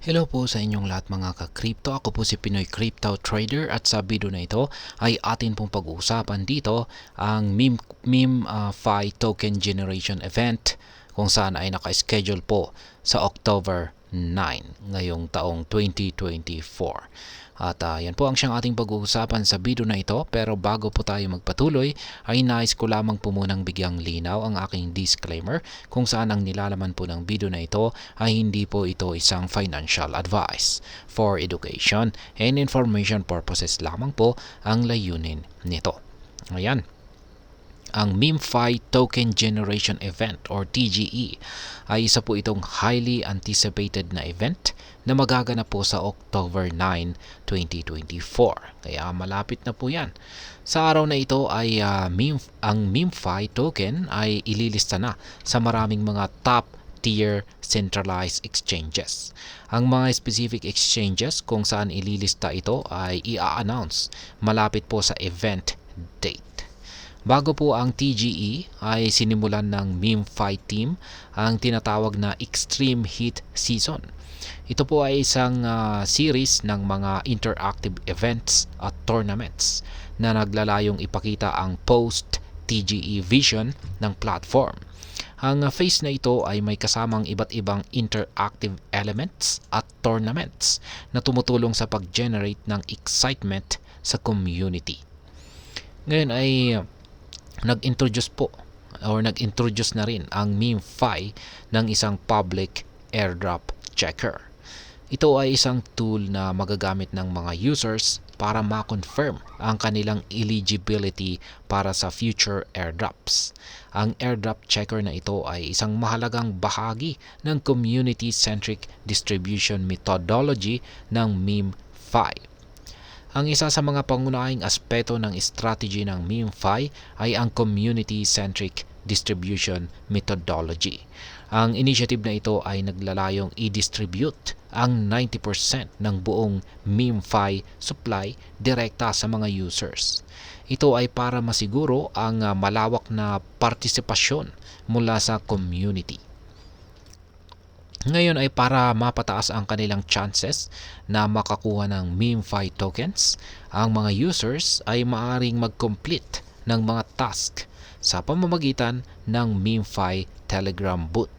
Hello po sa inyong lahat mga ka-crypto. Ako po si Pinoy Crypto Trader at sa video na ito ay atin pong pag-uusapan dito ang meme-fi token generation event kung saan ay naka-schedule po sa October 9 ngayong taong 2024. At yan po ang siyang ating pag-uusapan sa video na ito, pero bago po tayo magpatuloy ay nais ko lamang po munang bigyang linaw ang aking disclaimer kung saan ang nilalaman po ng video na ito ay hindi po ito isang financial advice. For education and information purposes lamang po ang layunin nito. Ayan. Ang meme-fi Token Generation Event or TGE ay isa po itong highly anticipated na event na magaganap po sa October 9, 2024. Kaya malapit na po yan. Sa araw na ito ay ang meme-fi token ay ililista na sa maraming mga top tier centralized exchanges. Ang mga specific exchanges kung saan ililista ito ay i-announce malapit po sa event date. Bago po ang TGE ay sinimulan ng meme-fi team ang tinatawag na Extreme Heat Season. Ito po ay isang series ng mga interactive events at tournaments na naglalayong ipakita ang post-TGE vision ng platform. Ang phase na ito ay may kasamang iba't ibang interactive elements at tournaments na tumutulong sa pag-generate ng excitement sa community. Ngayon ay nag-introduce na rin ang meme-fi ng isang public airdrop checker. Ito ay isang tool na magagamit ng mga users para ma-confirm ang kanilang eligibility para sa future airdrops. Ang airdrop checker na ito ay isang mahalagang bahagi ng community-centric distribution methodology ng meme-fi. Ang isa sa mga pangunahing aspeto ng strategy ng meme-fi ay ang community-centric distribution methodology. Ang initiative na ito ay naglalayong i-distribute ang 90% ng buong meme-fi supply direkta sa mga users. Ito ay para masiguro ang malawak na partisipasyon mula sa community. Ngayon ay para mapataas ang kanilang chances na makakuha ng meme-fi tokens, ang mga users ay maaaring mag-complete ng mga task sa pamamagitan ng meme-fi Telegram bot.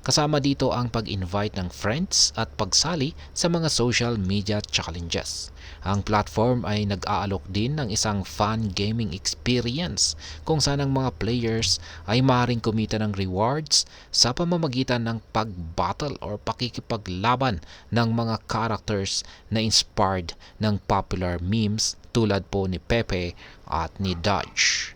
Kasama dito ang pag-invite ng friends at pagsali sa mga social media challenges. Ang platform ay nag-aalok din ng isang fun gaming experience kung saan ang mga players ay maaaring kumita ng rewards sa pamamagitan ng pag-battle or pakikipaglaban ng mga characters na inspired ng popular memes tulad po ni Pepe at ni Dodge.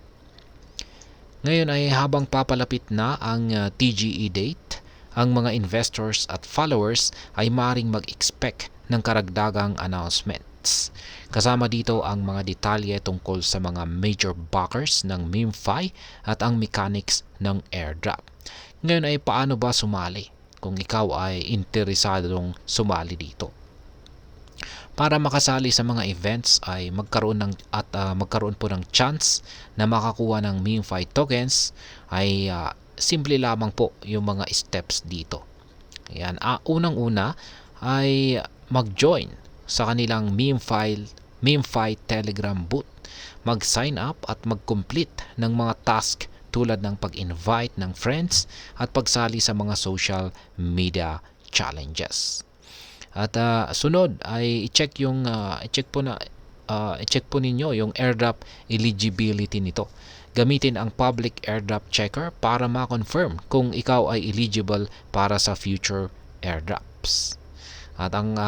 Ngayon ay habang papalapit na ang TGE date, ang mga investors at followers ay maaaring mag-expect ng karagdagang announcements. Kasama dito ang mga detalye tungkol sa mga major backers ng meme-fi at ang mechanics ng airdrop. Ngayon ay paano ba sumali kung ikaw ay interesadong sumali dito? Para makasali sa mga events ay magkaroon po ng chance na makakuha ng meme-fi tokens ay simple lamang po yung mga steps dito. Ayan, unang-una ay mag-join sa kanilang meme-fi Telegram bot. Mag-sign up at mag-complete ng mga task tulad ng pag-invite ng friends at pagsali sa mga social media challenges. At sunod ay i-check po ninyo yung airdrop eligibility nito. Gamitin ang public airdrop checker para ma-confirm kung ikaw ay eligible para sa future airdrops. At ang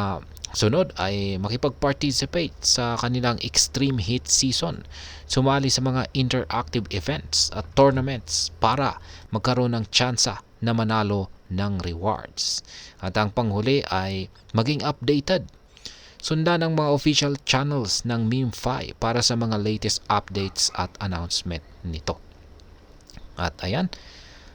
sunod ay makipag-participate sa kanilang Extreme Heat Season. Sumali sa mga interactive events at tournaments para magkaroon ng tsansa na manalo ng rewards. At ang panghuli ay maging updated. Sundan ang mga official channels ng meme-fi para sa mga latest updates at announcement nito. At ayan,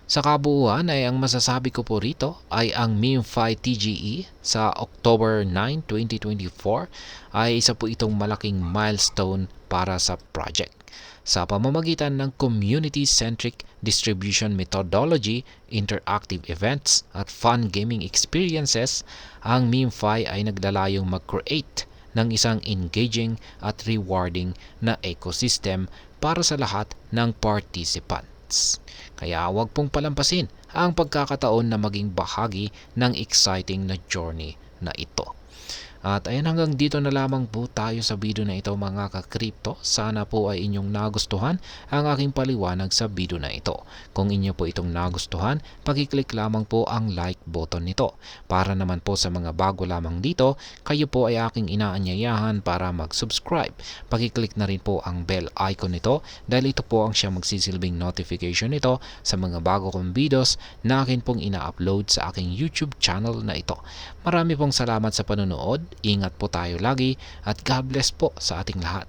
Sa kabuuan ay ang masasabi ko po rito ay ang MemeFi TGE sa October 9, 2024 ay isa po itong malaking milestone para sa project. Sa pamamagitan ng community-centric distribution methodology, interactive events at fun gaming experiences, ang MemeFi ay naglalayong mag-create ng isang engaging at rewarding na ecosystem para sa lahat ng participants. Kaya huwag pong palampasin ang pagkakataon na maging bahagi ng exciting na journey na ito. At ayan, hanggang dito na lamang po tayo sa video na ito mga ka-crypto. Sana po ay inyong nagustuhan ang aking paliwanag sa video na ito. Kung inyo po itong nagustuhan, pakiclick lamang po ang like button nito. Para naman po sa mga bago lamang dito, kayo po ay aking inaanyayahan para mag-subscribe. Pakiclick na rin po ang bell icon nito dahil ito po ang siyang magsisilbing notification nito sa mga bago kong videos na akin pong ina-upload sa aking YouTube channel na ito. Marami pong salamat sa panonood. Ingat po tayo lagi at God bless po sa ating lahat.